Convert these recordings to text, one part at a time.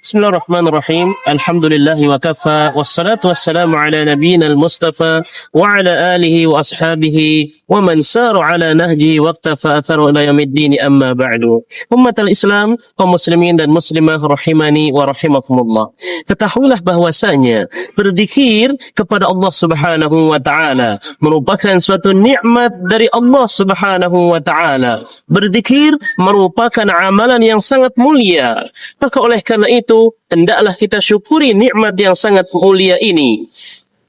بسم الله الرحمن الرحيم الحمد لله وكفى والصلاة والسلام على نبينا المصطفى وعلى آله وأصحابه ومن سار على نهجه واقتفى أثره إلى يوم الدين أما بعد. Umat al-Islam, kaum muslimin dan muslimah rahimani wa rahimakumullah. Ketahuilah bahwasanya berzikir kepada Allah Subhanahu wa taala merupakan suatu nikmat dari Allah Subhanahu wa taala. Berzikir merupakan amalan yang sangat mulia. Maka oleh karena itu, hendaklah kita syukuri nikmat yang sangat mulia ini.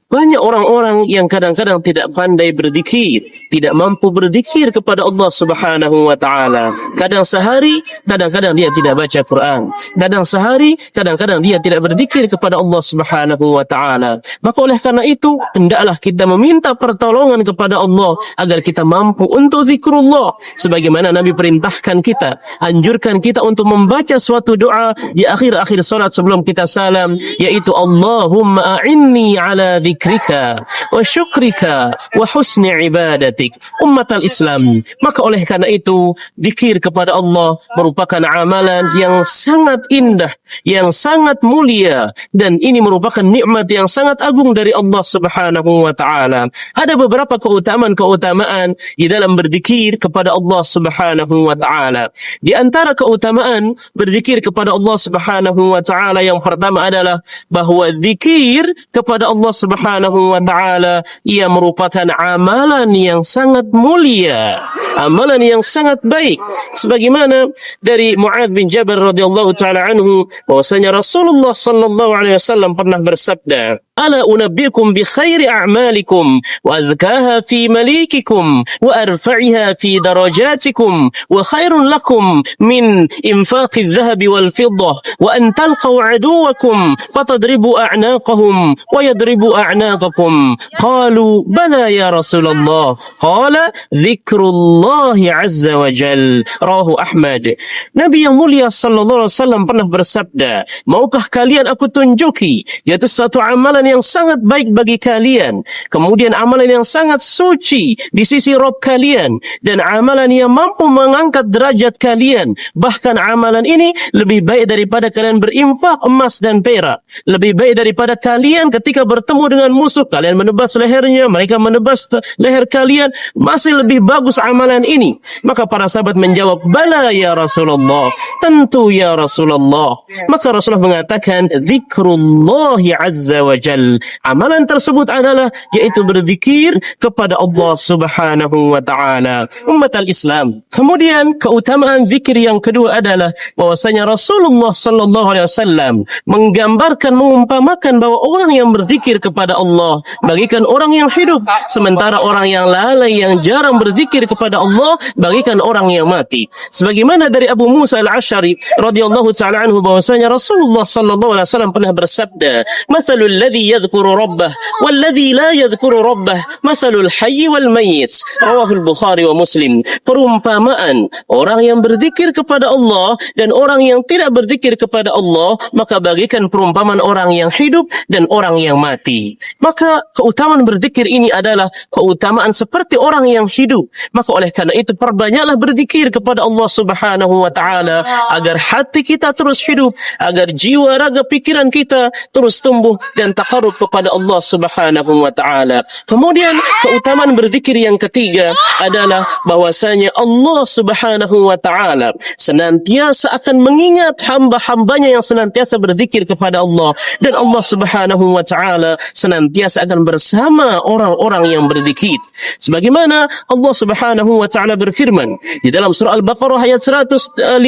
Banyak orang-orang yang kadang-kadang tidak pandai berzikir, tidak mampu berzikir kepada Allah Subhanahu wa taala. Kadang sehari, kadang-kadang dia tidak baca Quran. Kadang sehari, kadang-kadang dia tidak berzikir kepada Allah Subhanahu wa taala. Maka oleh karena itu, hendaklah kita meminta pertolongan kepada Allah agar kita mampu untuk zikrullah. Sebagaimana Nabi perintahkan kita, anjurkan kita untuk membaca suatu doa di akhir-akhir salat sebelum kita salam, yaitu Allahumma a'inni ala zikrika wa syukrika wa husni ibadatik. Umat al-Islam, maka oleh karena itu zikir kepada Allah merupakan amalan yang sangat indah, yang sangat mulia, dan ini merupakan nikmat yang sangat agung dari Allah Subhanahu wa taala. Ada beberapa keutamaan-keutamaan di dalam berzikir kepada Allah Subhanahu wa taala. Di antara keutamaan berzikir kepada Allah Subhanahu wa taala yang pertama adalah bahwa zikir kepada Allah Subhanahu wa ta'ala ia merupakan amalan yang sangat mulia, amalan yang sangat baik. Sebagaimana dari Mu'adz bin Jabal radhiyallahu ta'ala anhu, bahwasanya Rasulullah sallallahu alaihi wasallam pernah bersabda, "Ala unabbiukum bi khairi a'malikum wa azkaha fi malikikum wa arfa'iha fi darajatikum wa khairun lakum min infaqi adh-dhahabi wal fiddah wa an talqaw aduwakum fatadribu a'naqahum wa yadribu a'naqakum." Qalu bala ya Rasulullah. Qala dzikrullah azza wa jal. Rawahu Ahmad. Nabi yang mulia sallallahu alaihi wasallam pernah bersabda, "Maukah kalian aku tunjuki yaitu satu amalan yang sangat baik bagi kalian, kemudian amalan yang sangat suci di sisi Rabb kalian, dan amalan yang mampu mengangkat derajat kalian. Bahkan amalan ini lebih baik daripada kalian berinfak emas dan perak, lebih baik daripada kalian ketika bertemu dengan musuh, kalian menebas lehernya, mereka menebas leher kalian, masih lebih bagus amalan ini." Maka para sahabat menjawab, "Bala ya Rasulullah, tentu ya Rasulullah." Maka Rasulullah mengatakan, "Zikrullah azza wa jal." Amalan tersebut adalah yaitu berzikir kepada Allah Subhanahu wa taala. Umat al-Islam, kemudian keutamaan zikir yang kedua adalah bahwasanya Rasulullah sallallahu alaihi wasallam menggambarkan, mengumpamakan bahwa orang yang berzikir kepada Allah bagikan orang yang hidup, sementara orang yang lalai, yang jarang berzikir kepada Allah bagikan orang yang mati. Sebagaimana dari Abu Musa al-Asy'ari radhiyallahu ta'ala anhu, bahwasanya Rasulullah sallallahu alaihi wasallam pernah bersabda, "Mathalul ladzi yadhkuru rabbah walladzi la yadhkuru rabbah mathalul hayy wal mayyit." Rawahu al-Bukhari wa Muslim. Perumpamaan orang yang berzikir kepada Allah dan orang yang tidak berzikir kepada Allah, maka bagikan perumpamaan orang yang hidup dan orang yang mati. Maka keutamaan berzikir ini adalah keutamaan seperti orang yang hidup. Maka oleh karena itu perbanyaklah berzikir kepada Allah Subhanahu wa taala agar hati kita terus hidup, agar jiwa, raga, pikiran kita terus tumbuh dan taqarrub kepada Allah Subhanahu wa taala. Kemudian keutamaan berzikir yang ketiga adalah bahwasanya Allah Subhanahu wa taala senantiasa akan mengingat hamba-hambanya yang senantiasa berzikir kepada Allah, dan Allah Subhanahu wa taala senantiasa akan bersama orang-orang yang berzikir. Sebagaimana Allah Subhanahu wa taala berfirman di dalam surah Al-Baqarah ayat 152,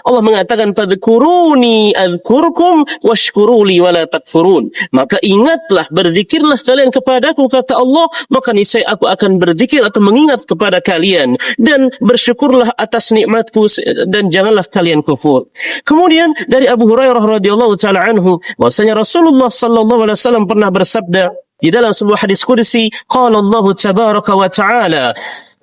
Allah mengatakan, "Fadhkuruni adzkurkum washkuruli wala takfurun." Maka ingatlah, berzikirlah kalian kepadaku, kata Allah, maka niscaya aku akan berzikir atau mengingat kepada kalian, dan bersyukurlah atas nikmatku dan janganlah kalian kufur. Kemudian dari Abu Hurairah radhiyallahu taala anhu, bahwasanya Rasulullah sallallahu alaihi wasallam pernah bersabda di dalam sebuah hadis qudsi, qala Allah tabaraka wa taala,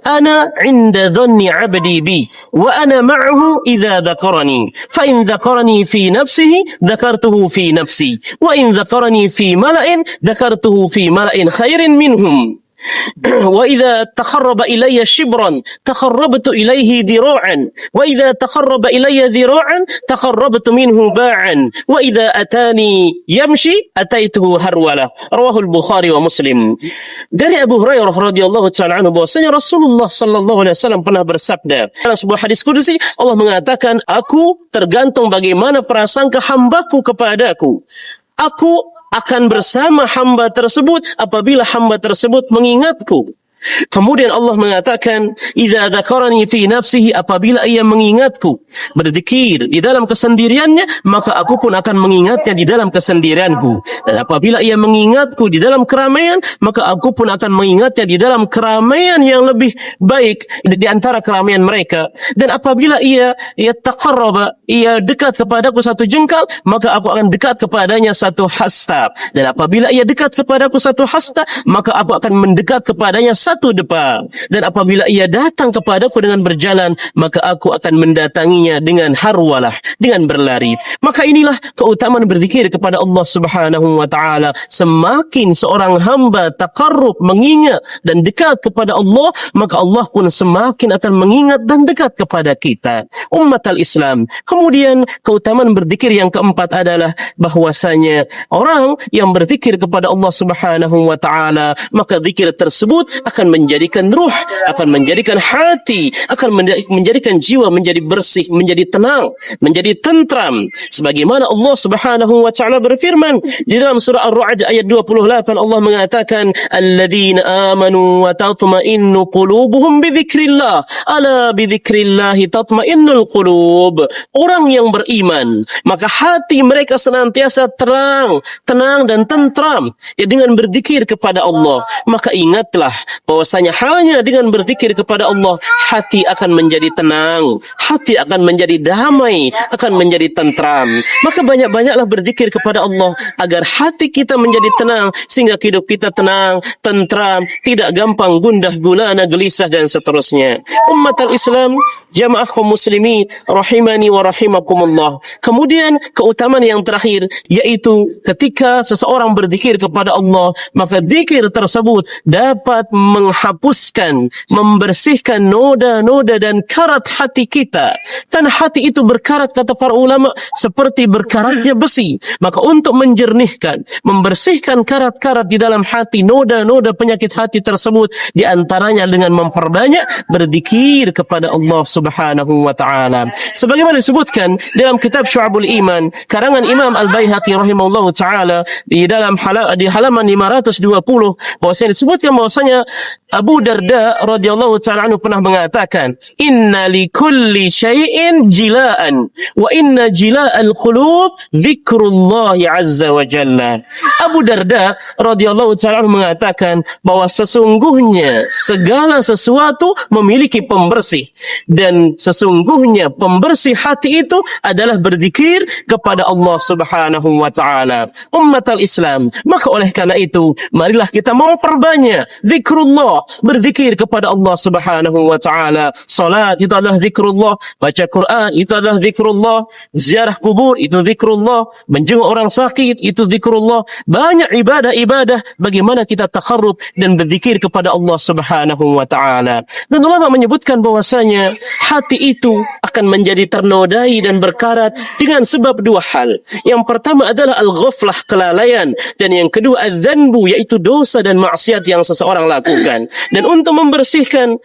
"Ana 'inda dhanni 'abdi bi wa ana ma'ahu idza dzakarani fa in dzakarani fi nafsihi dzakartuhu fi nafsi wa in dzakarani fi mala'in dzakartuhu fi mala'in khairin minhum." Wa idza taqarraba ilayya shibran taqarrabtu ilayhi dhira'an wa idza taqarraba ilayya dhira'an taqarrabtu minhu ba'an wa idza atani yamshi ataituhu harwala. Rawahul Bukhari wa Muslim. Dari Abu Hurairah radhiyallahu ta'ala anhu bahwasanya Rasulullah sallallahu alaihi wasallam pernah bersabda dalam sebuah hadis qudsi, Allah mengatakan, aku tergantung bagaimana prasangka hambaku kepadaku. Aku akan bersama hamba tersebut apabila hamba tersebut mengingatku. Kemudian Allah mengatakan, idza dzakarani fi nafsihi, apabila ia mengingatku, berzikir di dalam kesendiriannya, maka aku pun akan mengingatnya di dalam kesendirianku. Dan apabila ia mengingatku di dalam keramaian, maka aku pun akan mengingatnya di dalam keramaian yang lebih baik di antara keramaian mereka. Dan apabila ia taqarraba, ia dekat kepadaku satu jengkal, maka aku akan dekat kepadanya satu hasta. Dan apabila ia dekat kepadaku satu hasta, maka aku akan mendekat kepadanya satu depa. Dan apabila ia datang kepadaku dengan berjalan, maka aku akan mendatanginya dengan harwalah, dengan berlari. Maka inilah keutamaan berzikir kepada Allah Subhanahu wa taala. Semakin seorang hamba taqarrub, mengingat dan dekat kepada Allah, maka Allah pun semakin akan mengingat dan dekat kepada kita, umat al-Islam. Kemudian keutamaan berzikir yang keempat adalah bahwasanya orang yang berzikir kepada Allah Subhanahu wa taala, maka zikir tersebut akan menjadikan ruh, akan menjadikan hati, akan menjadikan jiwa menjadi bersih, menjadi tenang, menjadi tentram. Sebagaimana Allah Subhanahu wa taala berfirman di dalam surah Ar-Ra'd ayat 28, Allah mengatakan, alladzina amanu wa tatma'innu qulubuhum bidzikrillah, ala bidzikrillah tatma'innul qulub. Orang yang beriman, maka hati mereka senantiasa tenang dan tentram ya, dengan berzikir kepada Allah. Maka ingatlah bahwasanya hanya dengan berzikir kepada Allah, hati akan menjadi tenang, hati akan menjadi damai, akan menjadi tentram. Maka banyak-banyaklah berzikir kepada Allah agar hati kita menjadi tenang, sehingga hidup kita tenang, tentram, tidak gampang gundah gulana, gelisah dan seterusnya. Umat al-Islam, jamaah kaum muslimin rahimani wa rahimakumullah. Kemudian keutamaan yang terakhir, yaitu ketika seseorang berzikir kepada Allah, maka zikir tersebut dapat menghapuskan, membersihkan noda-noda dan karat hati kita. Karena hati itu berkarat, kata para ulama, seperti berkaratnya besi. Maka untuk menjernihkan, membersihkan karat-karat di dalam hati, noda-noda penyakit hati tersebut, di antaranya dengan memperbanyak berzikir kepada Allah Subhanahu wa taala. Sebagaimana disebutkan dalam kitab Syu'abul Iman karangan Imam Al-Baihaqi rahimahullahu taala di dalam di halaman 520, bahwasanya disebutkan bahwasanya Abu Darda radhiyallahu ta'ala anhu pernah mengatakan, inna li kulli syai'in jilaan wa inna jila'al qulub zikrullah azza wa jalla. Abu Darda radhiyallahu ta'ala anhu mengatakan bahwa sesungguhnya segala sesuatu memiliki pembersih, dan sesungguhnya pembersih hati itu adalah berzikir kepada Allah Subhanahu wa taala. Umat al-Islam, maka oleh karena itu marilah kita memperbanyak zikrullah, berzikir kepada Allah Subhanahu wa taala. Salat itu adalah zikrullah, baca Quran itu adalah zikrullah, ziarah kubur itu zikrullah, menjenguk orang sakit itu zikrullah. Banyak ibadah-ibadah bagaimana kita taqarrub dan berzikir kepada Allah Subhanahu wa taala. Dan ulama menyebutkan bahwasanya hati itu akan menjadi ternodai dan berkarat dengan sebab dua hal. Yang pertama adalah al-ghaflah, kelalaian, dan yang kedua adzanbu, yaitu dosa dan maksiat yang seseorang lakukan. Dan untuk membersihkan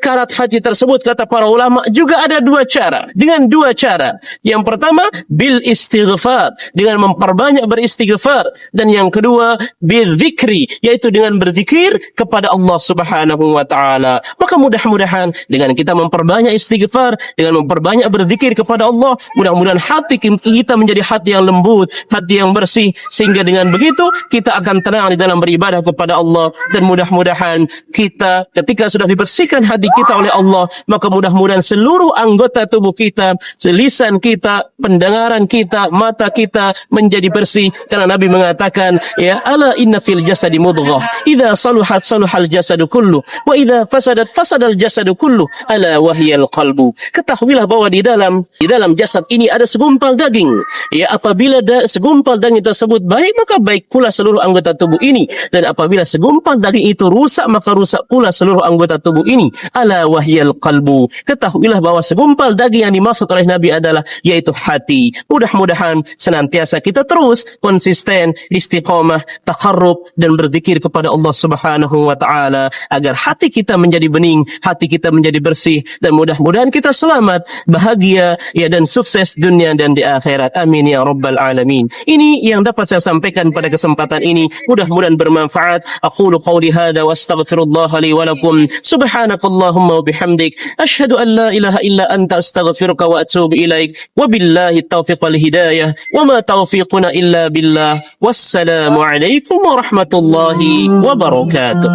karat hati tersebut, kata para ulama, juga ada dua cara. Dengan dua cara. Yang pertama bil istighfar, dengan memperbanyak beristighfar, dan yang kedua bil zikri, yaitu dengan berzikir kepada Allah Subhanahu wa taala. Maka mudah-mudahan dengan kita memperbanyak istighfar, dengan memperbanyak berzikir kepada Allah, mudah-mudahan hati kita menjadi hati yang lembut, hati yang bersih, sehingga dengan begitu kita akan tenang di dalam beribadah kepada Allah. Dan mudah-mudahan kita ketika sudah dibersihkan hati kita oleh Allah, maka mudah-mudahan seluruh anggota tubuh kita, lisan kita, pendengaran kita, mata kita menjadi bersih. Karena Nabi mengatakan, ya ala inna fil jasadi mudghah, idza saluhat saluhal jasadu kullu, wa idza fasadat fasadal jasadu kullu, ala wahyal qalbu. Ketahuilah bahwa di dalam jasad ini ada segumpal daging. Ya, apabila segumpal daging tersebut baik, maka baik pula seluruh anggota tubuh ini. Dan apabila segumpal daging itu rusak, maka rusak pula seluruh anggota tubuh ini. Ala wahyal qalbu. Ketahuilah bahwa segumpal daging yang dimaksud oleh Nabi adalah yaitu hati. Mudah-mudahan senantiasa kita terus konsisten, istiqomah, taharrub dan berzikir kepada Allah Subhanahu wa taala agar hati kita menjadi bening, hati kita menjadi bersih, dan mudah-mudahan kita selamat, bahagia ya dan sukses dunia dan di akhirat. Amin ya rabbal alamin. Ini yang dapat saya sampaikan pada kesempatan ini. Mudah-mudahan bermanfaat. Aqulu qawli hadza wa astaghfirullah li wa lakum. Subhanakallahumma wa bihamdik asyhadu an la ilaha illa anta astaghfiruka wa atubu ilaik. Wabillahi taufiq wal hidayah. Wa ma taufiquna illa billah. Wassalamu alaikum warahmatullahi wabarakatuh.